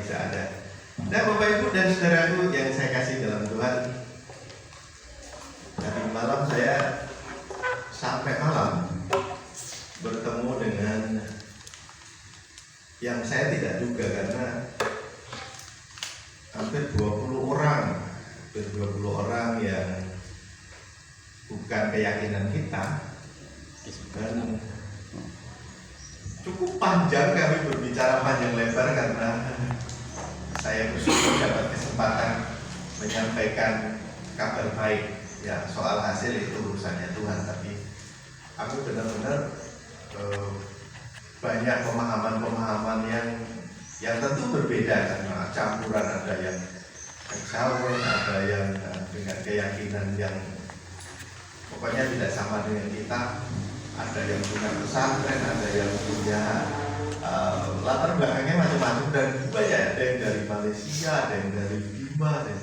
bisa ada. Nah, Bapak Ibu dan saudaraku yang saya kasih dalam Tuhan, tadi malam saya sampai malam bertemu dengan yang saya tidak duga, karena hampir 20 orang yang bukan keyakinan kita, dan cukup panjang kami berbicara panjang lebar karena saya bersyukur dapat kesempatan menyampaikan kabar baik. Ya, soal hasil itu urusannya Tuhan, tapi aku benar-benar banyak pemahaman-pemahaman yang tentu berbeda, karena campuran, ada yang Calvin, ada yang dengan keyakinan yang pokoknya tidak sama dengan kita, ada yang punya pesantren, ada yang punya latar belakangnya macam-macam, dan banyak, ada yang dari Malaysia, ada yang dari Bima, dan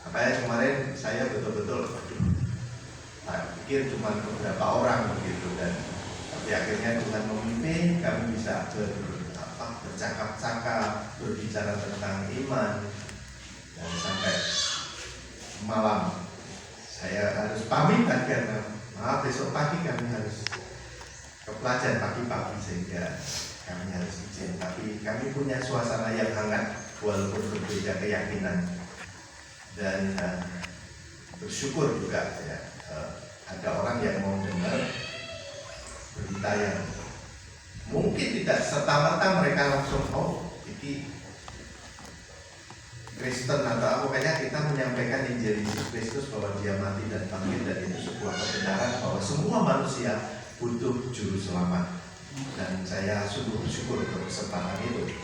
makanya kemarin saya betul-betul pikir cuma beberapa orang begitu, dan tapi akhirnya Tuhan memimpin kami bisa bercakap-cakap, berbicara tentang iman, dan sampai malam saya harus pamit karena besok pagi kami harus ke pelajaran pagi-pagi, sehingga kami harus izin. Tapi kami punya suasana yang hangat walaupun berbeda keyakinan, dan bersyukur juga ya, ada orang yang mau dengar berita yang mungkin tidak serta-merta mereka langsung ini Kristen atau apa, kayaknya kita menyampaikan Injil Yesus Kristus bahwa dia mati dan bangkit, dan itu sebuah kebenaran bahwa semua manusia butuh juru selamat, dan saya sungguh bersyukur untuk kesempatan itu.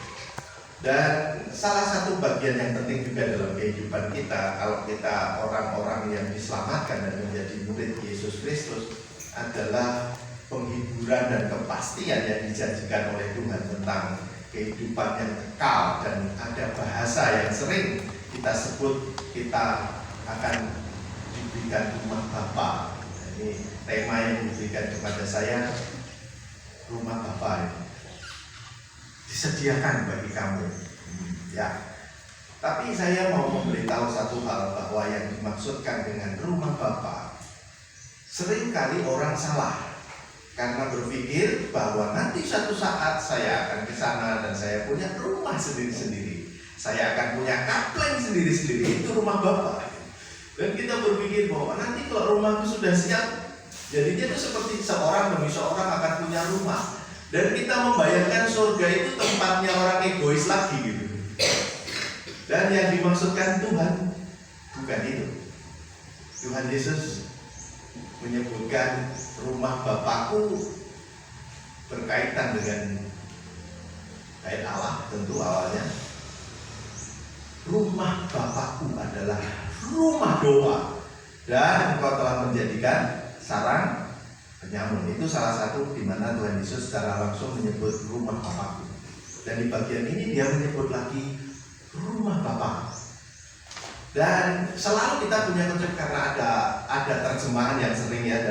Dan salah satu bagian yang penting juga dalam kehidupan kita, kalau kita orang-orang yang diselamatkan dan menjadi murid Yesus Kristus, adalah penghiburan dan kepastian yang dijanjikan oleh Tuhan tentang kehidupan yang kekal. Dan ada bahasa yang sering kita sebut, kita akan diberikan rumah Bapa. Ini tema yang diberikan kepada saya, rumah Bapa ini disediakan bagi kamu, ya. Tapi saya mau memberitahu satu hal, bahwa yang dimaksudkan dengan rumah Bapa, seringkali orang salah karena berpikir bahwa nanti suatu saat saya akan ke sana dan saya punya rumah sendiri-sendiri, saya akan punya kapleng sendiri-sendiri, itu rumah Bapa. Dan kita berpikir bahwa nanti kalau rumahku sudah siap, jadinya itu seperti seorang demi seorang akan punya rumah. Dan kita membayangkan surga itu tempatnya orang egois lagi gitu. Dan yang dimaksudkan Tuhan bukan itu. Tuhan Yesus menyebutkan rumah Bapakku berkaitan dengan bait Allah, tentu awalnya. Rumah Bapakku adalah rumah doa, dan engkau telah menjadikan sarang penyamun. Itu salah satu di mana Tuhan Yesus secara langsung menyebut rumah Bapakku. Dan di bagian ini dia menyebut lagi rumah Bapa. Dan selalu kita punya konsep, karena ada terjemahan yang sering ya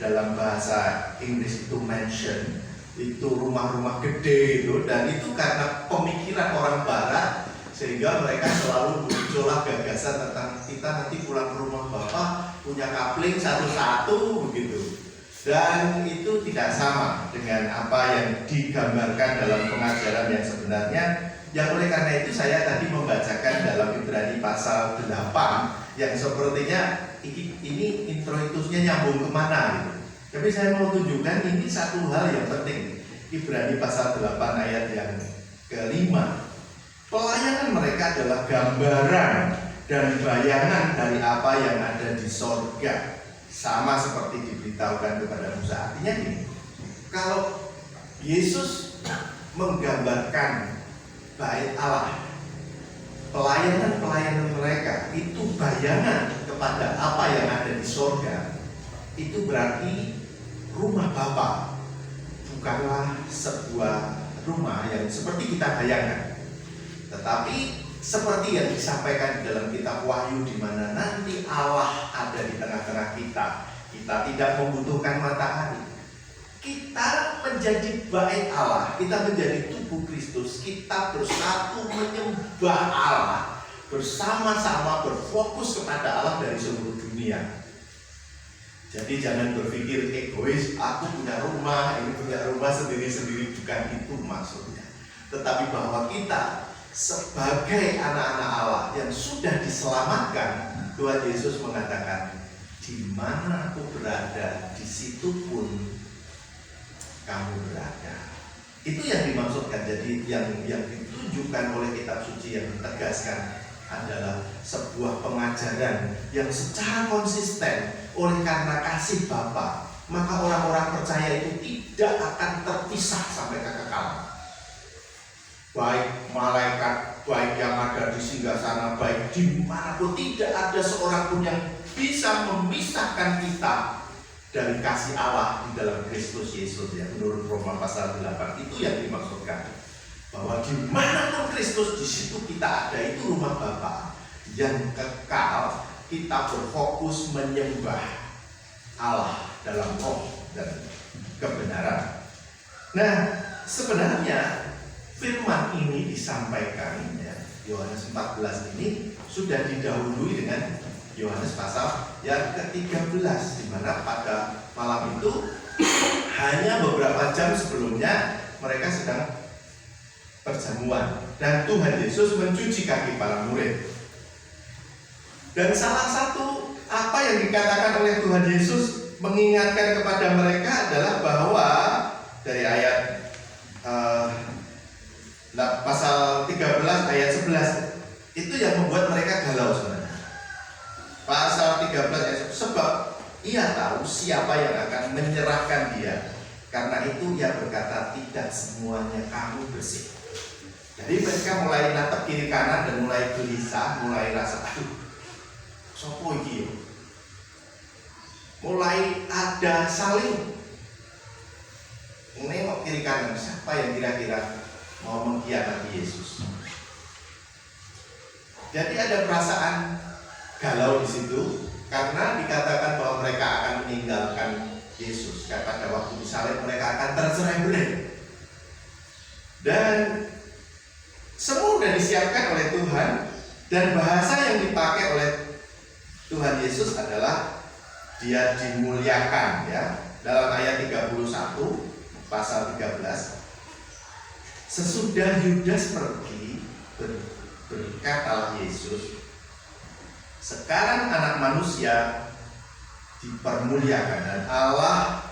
dalam bahasa Inggris itu mention, itu rumah-rumah gede itu, dan itu karena pemikiran orang Barat, sehingga mereka selalu muncullah gagasan tentang kita nanti pulang ke rumah Bapa punya kapling satu-satu begitu. Dan itu tidak sama dengan apa yang digambarkan dalam pengajaran yang sebenarnya. Yang oleh karena itu saya tadi membacakan dalam Ibrani pasal 8 yang sepertinya ini introitusnya nyambung kemana gitu. Tapi saya mau tunjukkan ini satu hal yang penting. Ibrani pasal 8 ayat yang kelima, pelayanan mereka adalah gambaran dan bayangan dari apa yang ada di sorga, sama seperti diberitahukan kepada Musa. Artinya ini, kalau Yesus menggambarkan bait Allah, pelayanan mereka itu bayangan kepada apa yang ada di sorga, itu berarti rumah Bapa bukanlah sebuah rumah yang seperti kita bayangkan, tetapi seperti yang disampaikan di dalam kitab Wahyu, di mana nanti Allah ada di tengah-tengah kita. Kita tidak membutuhkan matahari, kita menjadi bait Allah, kita menjadi tubuh Kristus, kita bersatu menyembah Allah, bersama-sama berfokus kepada Allah dari seluruh dunia. Jadi jangan berpikir egois, aku punya rumah, ini punya rumah sendiri-sendiri, bukan itu maksudnya. Tetapi bahwa kita sebagai anak-anak Allah yang sudah diselamatkan, Tuhan Yesus mengatakan, di mana aku berada, di situ pun kamu berada. Itu yang dimaksudkan. Jadi yang ditunjukkan oleh kitab suci yang ditegaskan adalah sebuah pengajaran yang secara konsisten oleh karena kasih Bapa, maka orang-orang percaya itu tidak akan terpisah sampai kekekalan. Baik malaikat, baik yang ada di singgasana, baik dimanapun, tidak ada seorang pun yang bisa memisahkan kita dari kasih Allah di dalam Kristus Yesus, ya, menurut Roma pasal 8. Itu yang dimaksudkan, bahwa dimanapun Kristus, di situ kita ada. Itu rumah Bapa yang kekal. Kita berfokus menyembah Allah dalam roh dan kebenaran. Nah, sebenarnya firman ini disampaikan, ya, Yohanes 14 ini sudah didahului dengan Yohanes pasal yang ke-13, di mana pada malam itu hanya beberapa jam sebelumnya mereka sedang perjamuan dan Tuhan Yesus mencuci kaki para murid. Dan salah satu apa yang dikatakan oleh Tuhan Yesus mengingatkan kepada mereka adalah bahwa dari ayat pasal 13 ayat 11 itu yang membuat mereka galau sebenarnya. Pasal 13 ayat 11, sebab ia tahu siapa yang akan menyerahkan dia, karena itu ia berkata tidak semuanya kamu bersih. Jadi mereka mulai natap kiri kanan dan mulai gelisah, mulai rasa aduh sopo iki, mulai ada saling nengok kiri kanan, siapa yang kira-kira mau mengkhianati Yesus. Jadi ada perasaan galau di situ karena dikatakan bahwa mereka akan meninggalkan Yesus. Pada waktu disalib mereka akan tercerai-berai. Dan semua sudah disiapkan oleh Tuhan, dan bahasa yang dipakai oleh Tuhan Yesus adalah dia dimuliakan, ya. Dalam ayat 31 pasal 13, sesudah Yudas pergi, berkatalah Yesus, sekarang anak manusia dipermuliakan dan Allah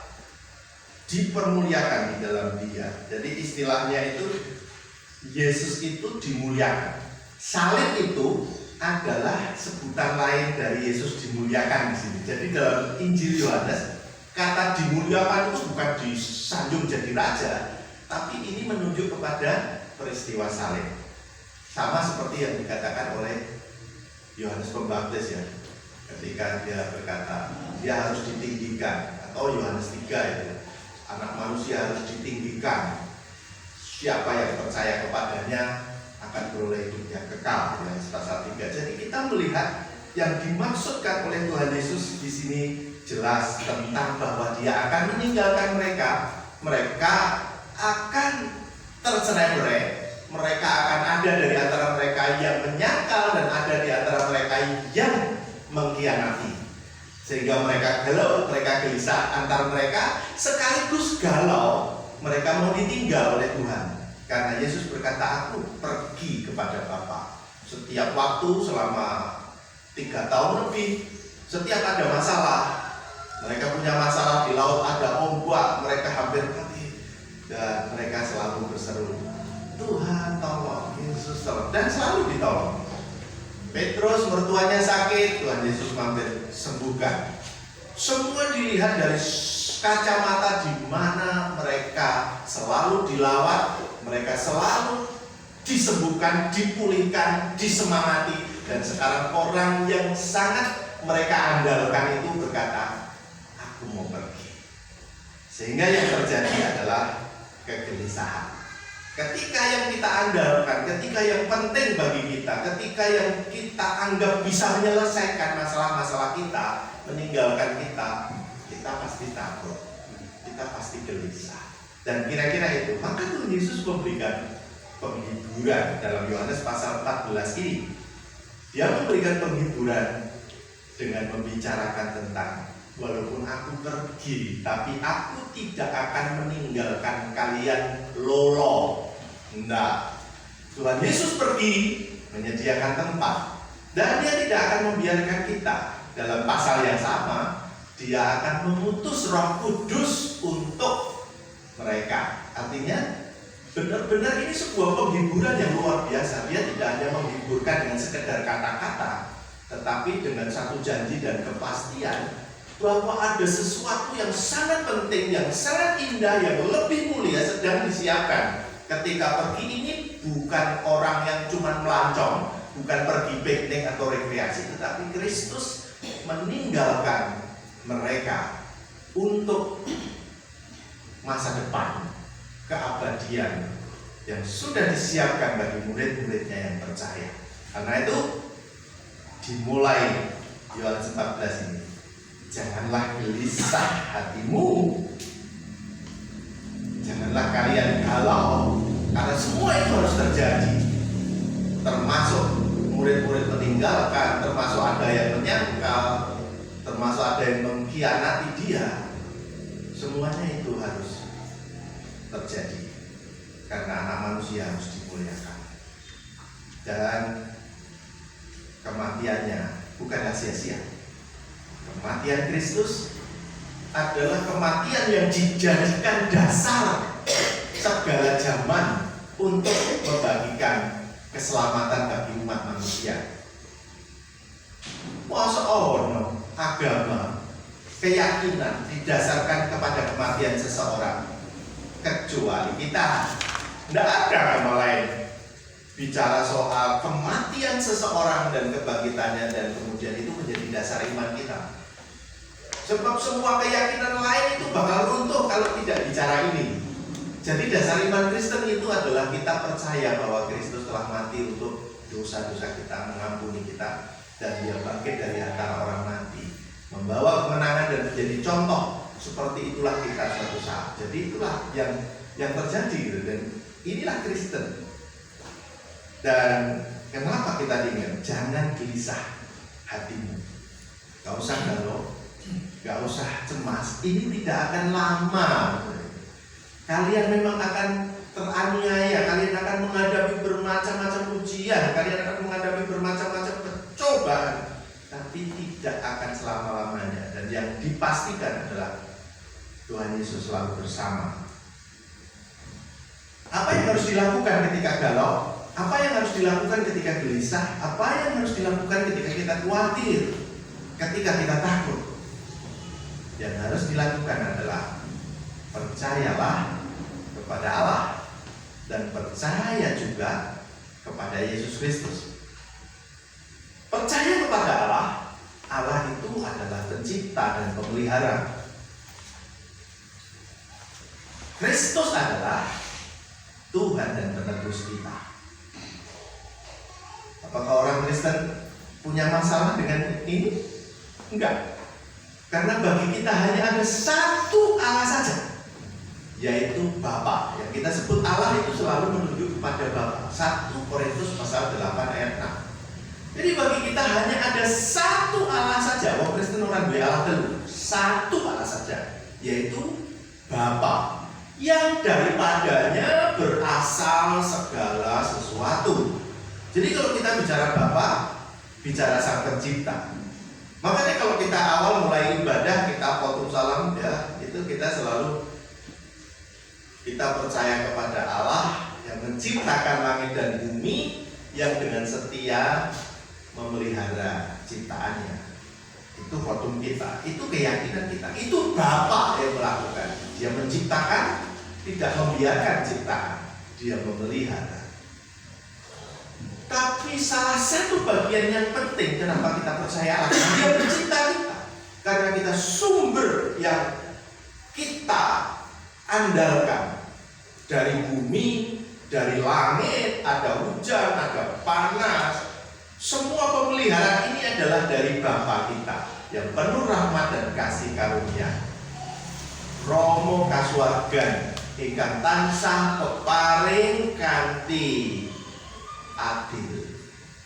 dipermuliakan di dalam dia. Jadi istilahnya itu Yesus itu dimuliakan. Salib itu adalah sebutan lain dari Yesus dimuliakan di sini. Jadi dalam Injil Yohanes, kata dimuliakan itu bukan disanjung jadi raja, tapi ini menunjuk kepada peristiwa salib. Sama seperti yang dikatakan oleh Yohanes Pembaptis, ya, ketika dia berkata dia harus ditinggikan, atau Yohanes 3 itu, anak manusia harus ditinggikan, siapa yang percaya kepadanya akan beroleh hidup yang kekal, Yohanes pasal 3. Jadi kita melihat yang dimaksudkan oleh Tuhan Yesus di sini jelas tentang bahwa dia akan meninggalkan mereka. Mereka akan tercerai-berai, mereka akan ada dari antara mereka yang menyangkal dan ada di antara mereka yang mengkhianati, sehingga mereka galau, mereka gelisah antar mereka, sekaligus galau mereka mau ditinggal oleh Tuhan. Karena Yesus berkata, aku pergi kepada Bapa. Setiap waktu selama 3 tahun lebih, setiap ada masalah, mereka punya masalah di laut, ada ombak, mereka hampir mati, dan mereka selalu berseru, Tuhan tolong, Yesus tolong, dan selalu ditolong. Petrus mertuanya sakit, Tuhan Yesus mampir sembuhkan. Semua dilihat dari kacamata di mana mereka selalu dilawat, mereka selalu disembuhkan, dipulihkan, disemangati. Dan sekarang orang yang sangat mereka andalkan itu berkata, aku mau pergi. Sehingga yang terjadi adalah kegelisahan. Ketika yang kita andalkan, ketika yang penting bagi kita, ketika yang kita anggap bisa menyelesaikan masalah-masalah kita, meninggalkan kita, kita pasti takut. Kita kita pasti gelisah. Dan kira-kira itu, maka Tuhan Yesus memberikan penghiburan dalam Yohanes pasal 14 ini. Dia memberikan penghiburan dengan membicarakan tentang, walaupun aku pergi, tapi aku tidak akan meninggalkan kalian lolo. Enggak. Tuhan Yesus pergi menyediakan tempat, dan dia tidak akan membiarkan kita. Dalam pasal yang sama, dia akan mengutus Roh Kudus untuk mereka. Artinya benar-benar ini sebuah penghiburan yang luar biasa. Dia tidak hanya menghiburkan dengan sekedar kata-kata, tetapi dengan satu janji dan kepastian bahwa ada sesuatu yang sangat penting, yang sangat indah, yang lebih mulia sedang disiapkan. Ketika pergi ini bukan orang yang cuma melancong, bukan pergi piknik atau rekreasi, tetapi Kristus meninggalkan mereka untuk masa depan, keabadian yang sudah disiapkan bagi murid-muridnya yang percaya. Karena itu dimulai Yohanes 14 ini. Janganlah gelisah hatimu, janganlah kalian galau, karena semua itu harus terjadi. Termasuk murid-murid meninggalkan, termasuk ada yang menyangkal, termasuk ada yang mengkhianati dia. Semuanya itu harus terjadi karena anak manusia harus dimuliakan. Dan kematiannya bukanlah sia-sia. Kematian Kristus adalah kematian yang dijadikan dasar segala zaman untuk membagikan keselamatan bagi umat manusia. Masa ono agama, keyakinan didasarkan kepada kematian seseorang, kecuali kita. Tidak ada agama lain bicara soal kematian seseorang dan kebangkitannya, dan kemudian itu menjadi dasar iman kita. Sebab semua keyakinan lain itu bakal runtuh kalau tidak bicara ini. Jadi dasar iman Kristen itu adalah kita percaya bahwa Kristus telah mati untuk dosa-dosa kita, mengampuni kita, dan dia bangkit dari antara orang mati, membawa kemenangan dan menjadi contoh. Seperti itulah kita suatu saat. Jadi itulah yang terjadi gitu. Dan inilah Kristen. Dan kenapa kita diingat? Jangan gelisah hatimu. Gak usah galau, gak usah cemas. Ini tidak akan lama. Kalian memang akan teraniaya, kalian akan menghadapi bermacam-macam ujian, kalian akan menghadapi bermacam-macam percobaan, tapi tidak akan selama-lamanya. Dan yang dipastikan adalah Tuhan Yesus selalu bersama. Apa yang harus dilakukan ketika galau? Apa yang harus dilakukan ketika gelisah? Apa yang harus dilakukan ketika kita khawatir? Ketika kita takut? Yang harus dilakukan adalah percayalah kepada Allah dan percaya juga kepada Yesus Kristus. Percaya kepada Allah. Allah itu adalah pencipta dan pemelihara. Kristus adalah Tuhan dan penebus kita. Apakah orang Kristen punya masalah dengan ini? Enggak. Karena bagi kita hanya ada satu Allah saja, yaitu Bapa. Yang kita sebut Allah itu selalu menunjuk kepada Bapa. 1 Korintus pasal 8 ayat 6. Jadi bagi kita hanya ada satu Allah saja. Wong Kristen orang duwe Allah telu. Satu Allah saja, yaitu Bapa, yang daripadanya berasal segala sesuatu. Jadi kalau kita bicara Bapa, bicara Sang Pencipta. Makanya kalau kita awal mulai ibadah, kita potong salam, ya itu kita selalu kita percaya kepada Allah yang menciptakan langit dan bumi, yang dengan setia memelihara ciptaannya. Itu khotbah kita, itu keyakinan kita, itu Bapa yang melakukan. Dia menciptakan, tidak membiarkan ciptaan, dia memelihara. Tapi salah satu bagian yang penting kenapa kita percaya Allah, dia mencipta kita. Karena kita sumber yang kita andalkan. Dari bumi, dari langit, ada hujan, ada panas. Semua pemeliharaan ini adalah dari Bapa kita yang penuh rahmat dan kasih karunia. Romo kasuwargan ingkang tansah peparing kanthi adil,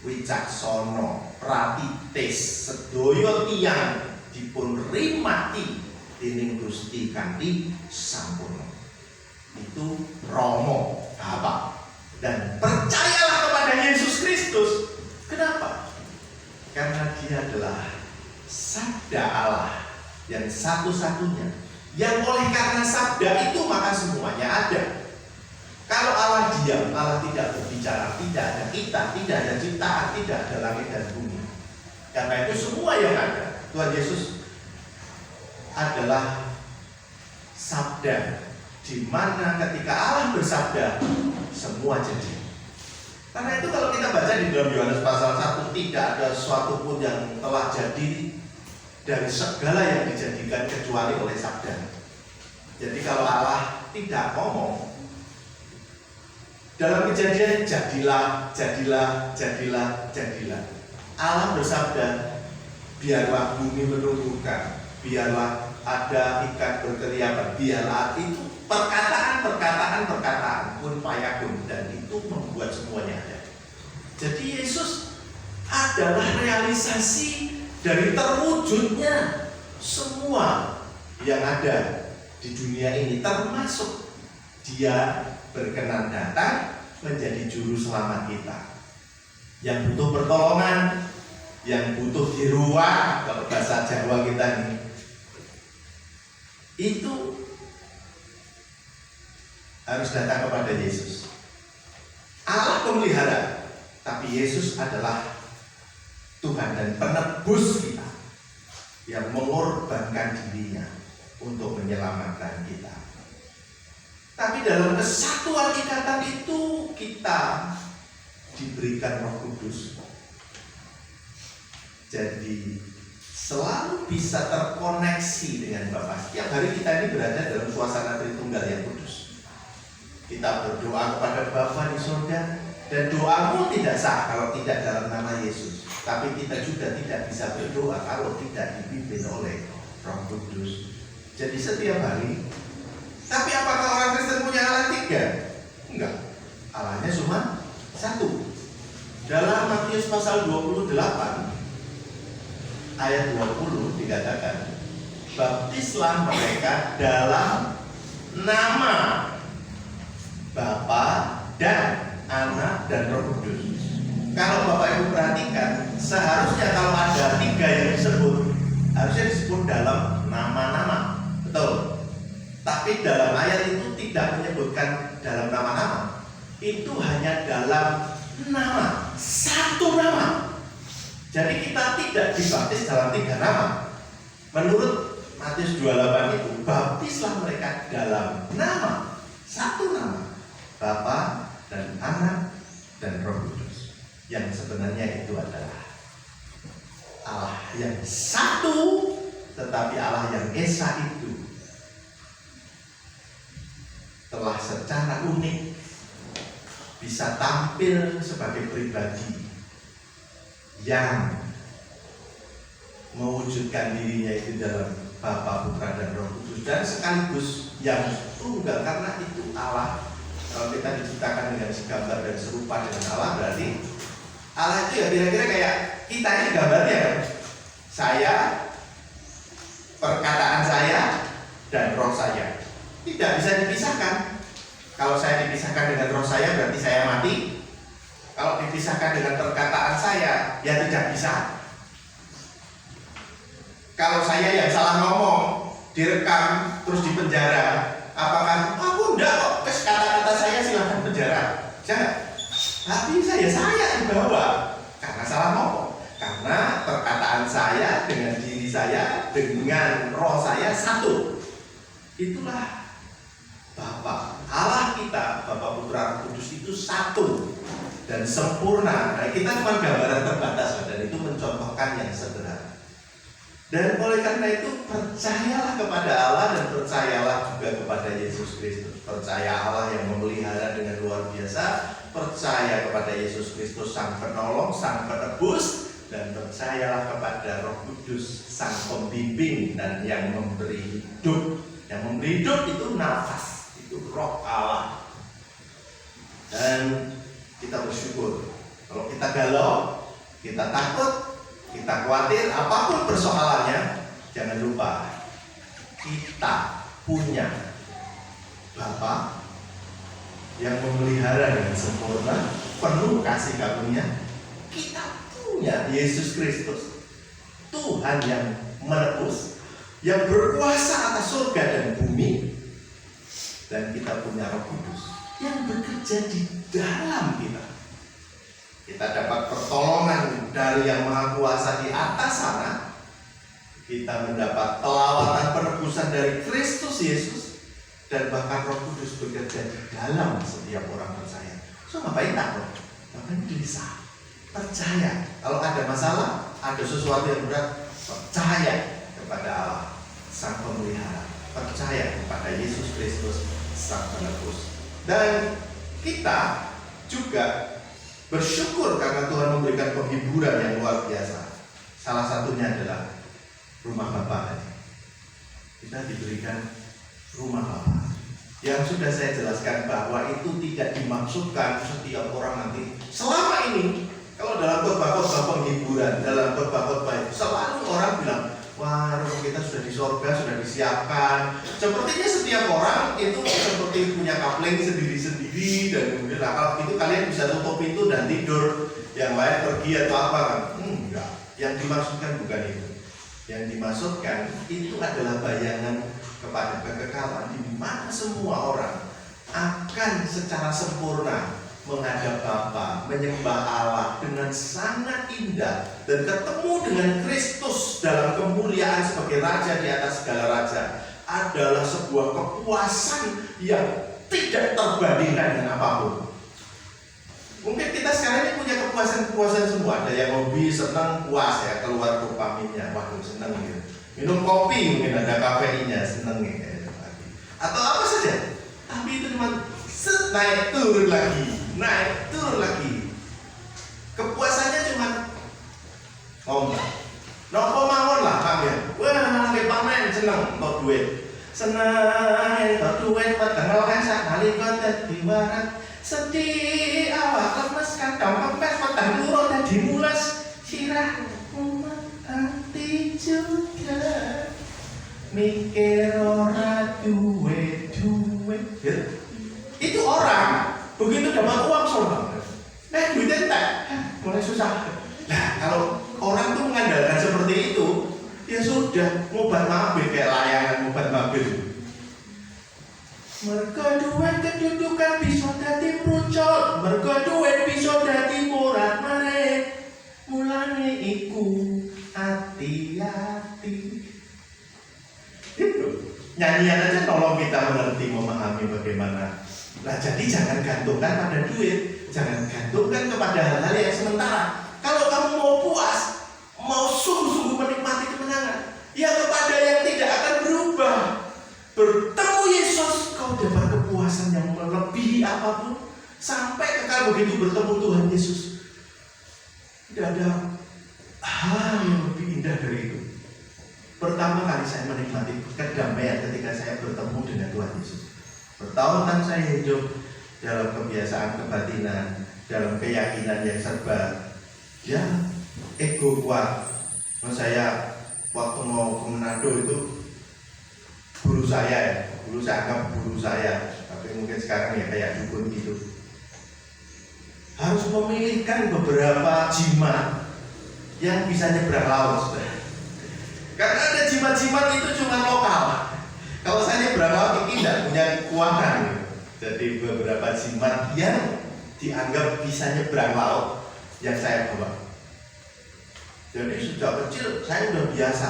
wicaksana, pratitis, sedaya tiyang dipun rimati dening Gusti kanthi sampurna. Itu Romo Bapak. Dan percayalah kepada Yesus Kristus. Kenapa? Karena Dia adalah Sabda Allah yang satu-satunya, yang oleh karena sabda itu maka semuanya ada. Kalau Allah diam, Allah tidak berbicara, tidak ada kita, tidak ada ciptaan, tidak ada langit dan bumi. Karena itu semua yang ada, Tuhan Yesus adalah sabda, di mana ketika Allah bersabda, semua jadi. Karena itu kalau kita baca di dalam Yohanes pasal 1, tidak ada sesuatu pun yang telah jadi dari segala yang dijadikan kecuali oleh sabda. Jadi kalau Allah tidak ngomong, dalam Kejadian jadilah, jadilah, jadilah, jadilah. Allah bersabda, biarlah bumi menumbuhkan, biarlah ada ikan berkeliaran, biarlah itu perkataan kun fayakun, dan itu membuat semuanya ada. Jadi Yesus adalah realisasi dari terwujudnya semua yang ada di dunia ini, termasuk Dia berkenan datang menjadi juru selamat kita, yang butuh pertolongan, yang butuh diruang, kalau bahasa Jawa kita ini, itu harus datang kepada Yesus. Allah pemelihara, tapi Yesus adalah Tuhan dan penebus kita, yang mengorbankan dirinya untuk menyelamatkan kita. Tapi dalam kesatuan ikatan itu kita diberikan Roh Kudus. Jadi selalu bisa terkoneksi dengan Bapa. Setiap hari kita ini berada dalam suasana Tritunggal yang kudus. Kita berdoa kepada Bapa di surga, dan doamu tidak sah kalau tidak dalam nama Yesus. Tapi kita juga tidak bisa berdoa kalau tidak dipimpin oleh Roh Kudus. Jadi setiap hari. Tapi apakah orang Kristen punya Allah tiga? Enggak. Allahnya cuma satu. Dalam Matius pasal 28 ayat 20 dikatakan, baptislah mereka dalam nama Bapa dan Anak dan Roh Kudus. Kalau Bapak Ibu perhatikan, seharusnya kalau ada tiga yang disebut, harusnya disebut dalam nama-nama. Betul. Tapi dalam ayat itu tidak menyebutkan dalam nama-nama. Itu hanya dalam nama, satu nama. Jadi kita tidak dibaptis dalam tiga nama. Menurut Matius 28 itu, baptislah mereka dalam nama, satu nama, Bapa dan Anak dan Roh Kudus. Yang sebenarnya itu adalah Allah yang satu, tetapi Allah yang esa itu telah secara unik bisa tampil sebagai pribadi yang mewujudkan dirinya itu dalam Bapa, Putra, dan Roh Kudus, dan sekaligus yang tunggal, karena itu Allah. Kalau kita diciptakan dengan segambar dan serupa dengan Allah, berarti Allah itu ya kira-kira kayak kita ini gambarnya kan. Saya, perkataan saya, dan roh saya tidak bisa dipisahkan. Kalau saya dipisahkan dengan roh saya, berarti saya mati. Kalau dipisahkan dengan perkataan saya, ya tidak bisa. Kalau saya yang salah ngomong, direkam, terus dipenjara, apakah aku enggak kok, kata-kata saya silahkan penjara? Jangan. Tapi saya dibawa karena salah ngomong. Karena perkataan saya dengan diri saya, dengan roh saya satu. Itulah Bapa, Allah kita, Bapa, Putra, Roh Kudus itu satu dan sempurna. Nah, kita cuma gambaran terbatas, dan itu mencontohkan yang sederhana. Dan oleh karena itu, percayalah kepada Allah dan percayalah juga kepada Yesus Kristus. Percaya Allah yang memelihara dengan luar biasa, percaya kepada Yesus Kristus Sang Penolong, Sang Penebus, dan percayalah kepada Roh Kudus Sang Pembimbing dan yang memberi hidup Yang memberi hidup itu nafas, itu roh Allah. Dan kita bersyukur. Kalau kita galau, kita takut, kita khawatir, apapun persoalannya, jangan lupa kita punya Bapa yang memelihara dengan sempurna, penuh kasih karunia. Kita punya Yesus Kristus, Tuhan yang menebus, yang berkuasa atas surga dan bumi. Dan kita punya Roh Kudus yang bekerja di dalam kita. Kita dapat pertolongan dari Yang Maha Kuasa di atas sana. Kita mendapat pelawatan penebusan dari Kristus Yesus. Dan bahkan Roh Kudus bekerja di dalam setiap orang percaya. So ngapain takut? Ngapain gelisah? Percaya. Kalau ada masalah, ada sesuatu yang berat, percaya kepada Allah Sang Pemelihara. Percaya kepada Yesus Kristus Sang Penebus. Dan kita juga bersyukur karena Tuhan memberikan penghiburan yang luar biasa. Salah satunya adalah rumah Bapa. Kita diberikan rumah Bapa. Yang sudah saya jelaskan bahwa itu tidak dimaksudkan setiap orang nanti. Selama ini, kalau dalam khotbah-khotbah penghiburan, dalam khotbah-khotbah itu selalu orang bilang, wah, rumah kita sudah di sorga, sudah disiapkan. Sepertinya setiap orang itu seperti punya kapling sendiri-sendiri. Dan kemudian kalau itu kalian bisa tutup pintu dan tidur, yang lain pergi atau apa kan? Enggak. Yang dimaksudkan bukan itu. Yang dimaksudkan itu adalah bayangan kepada kekekalan di mana semua orang akan secara sempurna menghadap Bapa, menyembah Allah dengan sangat indah dan ketemu dengan Kristus dalam kemuliaan sebagai Raja di atas segala raja adalah sebuah kepuasan yang tidak terbandingkan dengan apapun. Mungkin kita sekarang ini punya kepuasan-kepuasan semua. Ada yang hobi senang puas ya, keluar dopaminnya, waduh senang gitu. Minum kopi mungkin ada kafeinnya, senang ya. Atau apa saja. Tapi itu cuma naik turun lagi. Kepuasannya cuma enggak. Nopo mawon lah kami. Wah, lagi panen seneng untuk duit. Seneng untuk duit padahal kan sakali kok dadi warat. Sedih awak lemes kantong kempes matang turun dan dimules sirah umat hati juga mikir ora duwe. Itu orang begitu dapat uang soalnya duitnya entek mulai susah. Nah kalau orang tuh mengandalkan seperti itu ya sudah ngobat mobil kayak layangan ngobat mobil. Mergo duit kedudukan bisa dadi prucut, mergo duit bisa dadi murat marit. Mulane iku hati-hati. Itu nyanyian aja tolong kita mengerti, memahami bagaimana. Nah jadi jangan gantungkan pada duit, jangan gantungkan kepada hal-hal yang sementara. Kalau kamu mau puas, mau sungguh-sungguh menikmati kemenangan, ya kepada yang tidak akan berubah. Bertemu Yesus, kau dapat kepuasan yang melebihi apapun. Sampai kekal begitu bertemu Tuhan Yesus. Tidak ada hal yang lebih indah dari itu. Pertama kali saya menikmati kedamaian ketika saya bertemu dengan Tuhan Yesus. Bertahun-tahun saya hidup dalam kebiasaan kebatinan, dalam keyakinan yang serba ego kuat. Saya waktu mau ke Manado itu guru saya anggap guru saya, tapi mungkin sekarang ya kayak dukun gitu. Harus memilihkan beberapa jimat yang bisa nyebrang laut. Karena ada jimat-jimat itu cuma lokal. Kalau saya nyebrang laut ini tidak punya kekuatan. Jadi beberapa jimat yang dianggap bisa nyebrang laut yang saya bawa. Jadi sejak kecil saya udah biasa.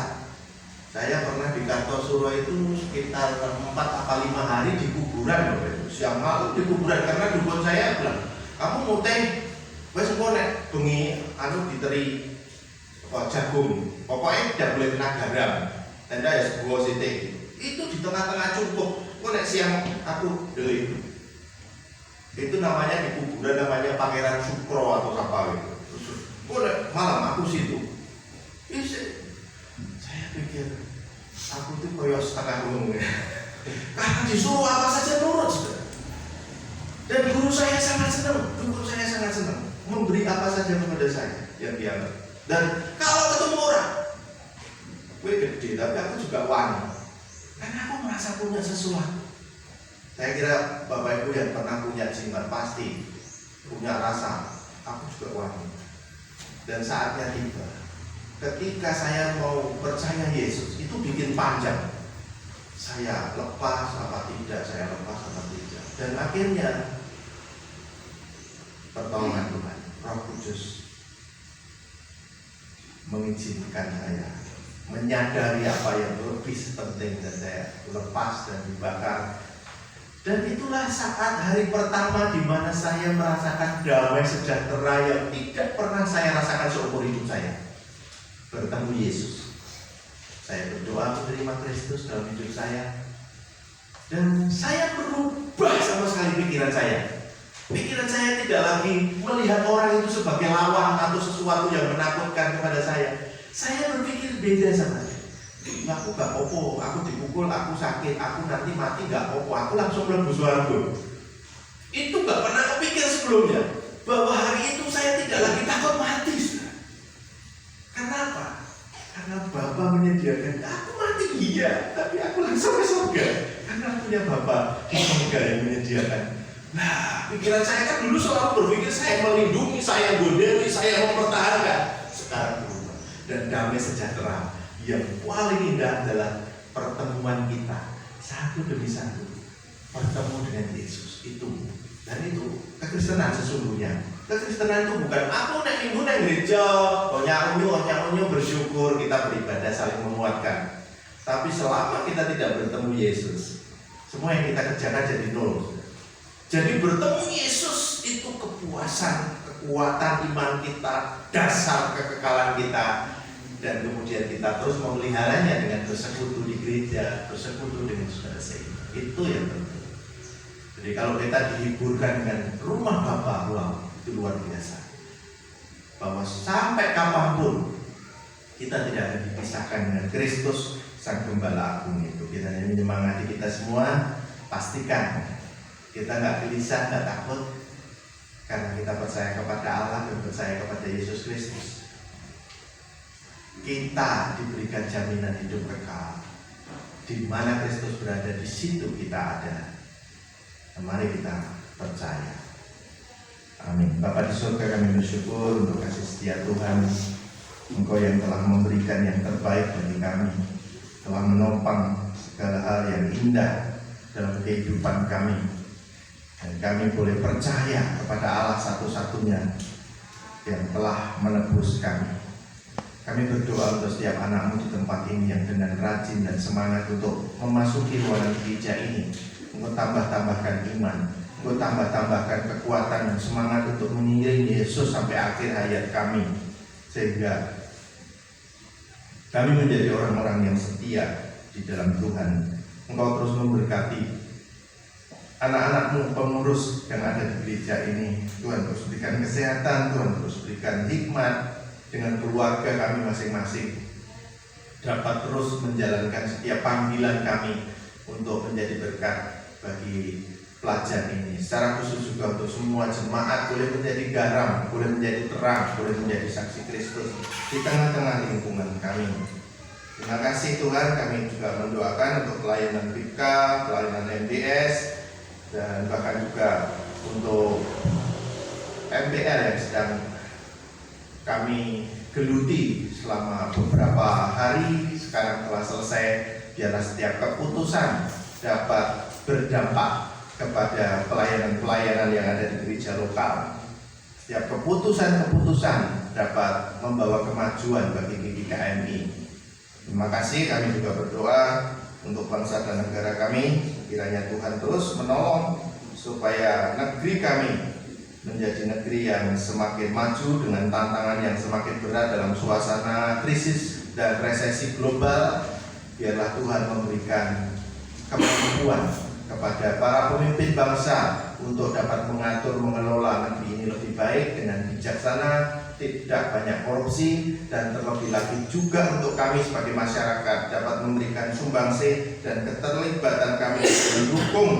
Saya pernah di Kartosuro itu sekitar 4 atau 5 hari di kuburan. Siang malam di kuburan karena dukun saya bilang, kamu mau teh, wes ngonek bengi diteri jagung. Pokoknya tidak boleh kena garam. Tenda ya sebuah siti. Itu di tengah-tengah cukup. Ngonek siang aku beli. Itu namanya di kuburan namanya Pangeran Sukro atau apa gitu. Ngonek malam aku situ. Saya pikir aku tuh koyo setengah ulung ya. Karena disuruh apa saja nurut. Dan guru saya sangat senang memberi apa saja kepada saya yang dianggap. Dan kalau ketemu orang, gue gede tapi aku juga wani, karena aku merasa punya sesuatu. Saya kira Bapak Ibu yang pernah punya jimat pasti punya rasa, aku juga wani. Dan saatnya tiba, ketika saya mau percaya Yesus, itu bikin panjang. Saya lepas apa tidak, dan akhirnya pertolongan Tuhan, Roh Kudus mengizinkan saya menyadari apa yang lebih penting, dan saya lepas dan dibakar. Dan itulah saat hari pertama di mana saya merasakan damai sejahtera yang tidak pernah saya rasakan seumur hidup saya. Bertemu Yesus, saya berdoa menerima Kristus dalam hidup saya, dan saya berubah sama sekali pikiran saya. Pikiran saya tidak lagi melihat orang itu sebagai lawan atau sesuatu yang menakutkan kepada saya. Saya berpikir beda sama dia. Aku gak apa-apa, aku dipukul, aku sakit, aku nanti mati gak apa-apa, aku langsung mlebu swarga. Itu gak pernah kepikir sebelumnya, bahwa hari itu saya tidak lagi takut mati. Kenapa? Karena Bapa menyediakan aku mati, iya, tapi aku langsung ke surga. Karena punya Bapa di surga yang menyediakan. Nah, pikiran saya kan dulu selalu berpikir saya melindungi, saya godeli, saya mempertahankan. Sekarang berubah, dan damai sejahtera yang paling indah adalah pertemuan kita satu demi satu, bertemu dengan Yesus itu. Dan itu kekristenan sesungguhnya. Kekristenan itu bukan aku naik minggu naik gereja, onyak-onyo bersyukur, kita beribadah saling menguatkan. Tapi selama kita tidak bertemu Yesus, semua yang kita kerjakan jadi nol. Jadi bertemu Yesus itu kepuasan, kekuatan iman kita, dasar kekekalan kita. Dan kemudian kita terus memeliharanya dengan bersekutu di gereja, bersekutu dengan saudara seiman. Itu yang penting. Jadi kalau kita dihiburkan dengan rumah Bapa, wow, itu luar biasa. Bahwa sampai kapanpun kita tidak akan dipisahkan dengan Kristus Sang Gembala Agung itu. Kita menyemangati kita semua, pastikan kita nggak gelisah, nggak takut, karena kita percaya kepada Allah dan percaya kepada Yesus Kristus. Kita diberikan jaminan hidup kekal. Di mana Kristus berada, di situ kita ada. Mari kita percaya. Amin. Bapa di surga, kami bersyukur untuk kasih setia Tuhan. Engkau yang telah memberikan yang terbaik bagi kami, telah menopang segala hal yang indah dalam kehidupan kami, dan kami boleh percaya kepada Allah satu-satunya yang telah menebus kami. Kami berdoa untuk setiap anakmu di tempat ini yang dengan rajin dan semangat untuk memasuki ruangan gereja ini. Engkau tambah-tambahkan iman, Engkau tambah-tambahkan kekuatan dan semangat untuk mengiringi Yesus sampai akhir hayat kami, sehingga kami menjadi orang-orang yang setia di dalam Tuhan. Engkau terus memberkati anak-anakmu pengurus yang ada di gereja ini. Tuhan terus berikan kesehatan, Tuhan terus berikan hikmat, dengan keluarga kami masing-masing dapat terus menjalankan setiap panggilan kami untuk menjadi berkat bagi pelajar ini. Secara khusus juga untuk semua jemaat boleh menjadi garam, boleh menjadi terang, boleh menjadi saksi Kristus di tengah-tengah lingkungan kami. Terima kasih Tuhan. Kami juga mendoakan untuk pelayanan BK, pelayanan MDS, dan bahkan juga untuk MPL yang sedang kami geluti selama beberapa hari, sekarang telah selesai. Biarlah setiap keputusan dapat berdampak kepada pelayanan-pelayanan yang ada di gereja lokal. Setiap keputusan-keputusan dapat membawa kemajuan bagi GKMI. Terima kasih. Kami juga berdoa untuk bangsa dan negara kami. Kiranya Tuhan terus menolong supaya negeri kami menjadi negeri yang semakin maju dengan tantangan yang semakin berat dalam suasana krisis dan resesi global. Biarlah Tuhan memberikan kemampuan kepada para pemimpin bangsa untuk dapat mengatur, mengelola negeri ini lebih baik dengan bijaksana, tidak banyak korupsi, dan terlebih lagi juga untuk kami sebagai masyarakat dapat memberikan sumbangsi dan keterlibatan kami mendukung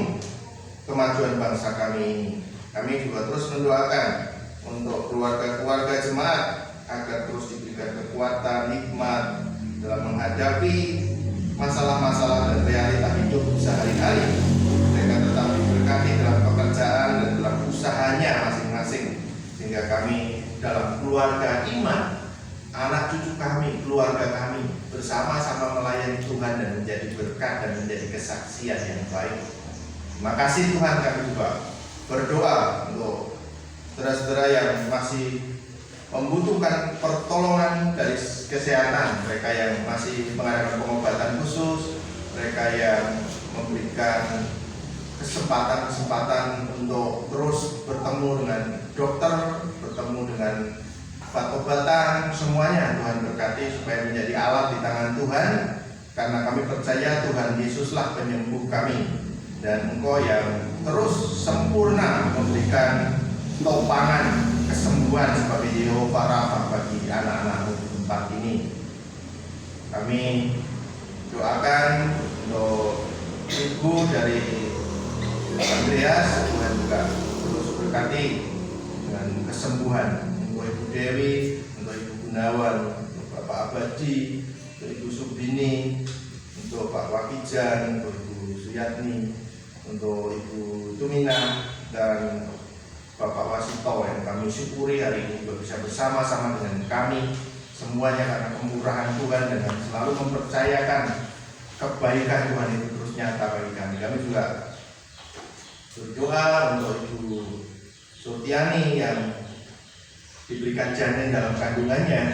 kemajuan bangsa kami ini. Kami juga terus mendoakan untuk keluarga-keluarga jemaat agar terus diberikan kekuatan, hikmat dalam menghadapi masalah-masalah dan realita hidup sehari-hari. Mereka tetap diberkati dalam pekerjaan dan dalam usahanya masing-masing, sehingga kami dalam keluarga iman, anak cucu kami, keluarga kami bersama-sama melayani Tuhan dan menjadi berkat dan menjadi kesaksian yang baik. Terima kasih Tuhan. Kami juga berdoa untuk saudara-saudara yang masih membutuhkan pertolongan dari kesehatan, mereka yang masih mengadakan pengobatan khusus, mereka yang memberikan kesempatan untuk terus bertemu dengan dokter, bertemu dengan obat-obatan, semuanya Tuhan berkati supaya menjadi alat di tangan Tuhan, karena kami percaya Tuhan Yesuslah penyembuh kami, dan Engkau yang terus sempurna memberikan topangan kesembuhan sebagai Yehova Rafa bagi anak-anak-Mu di tempat ini. Kami doakan untuk ibu dari Andreas, Tuhan juga terus berkati dengan kesembuhan untuk Ibu Dewi, untuk Ibu Gunawan, untuk Bapak Abadi, untuk Ibu Subini, untuk Pak Wakijan, untuk Ibu Suyatni, untuk Ibu Tumina, dan Bapak Wasito yang kami syukuri hari ini juga bisa bersama-sama dengan kami semuanya karena kemurahan Tuhan dan selalu mempercayakan kebaikan Tuhan itu terus nyata bagi kami. Kami juga berdoa untuk Ibu Sotiani yang diberikan janin dalam kandungannya.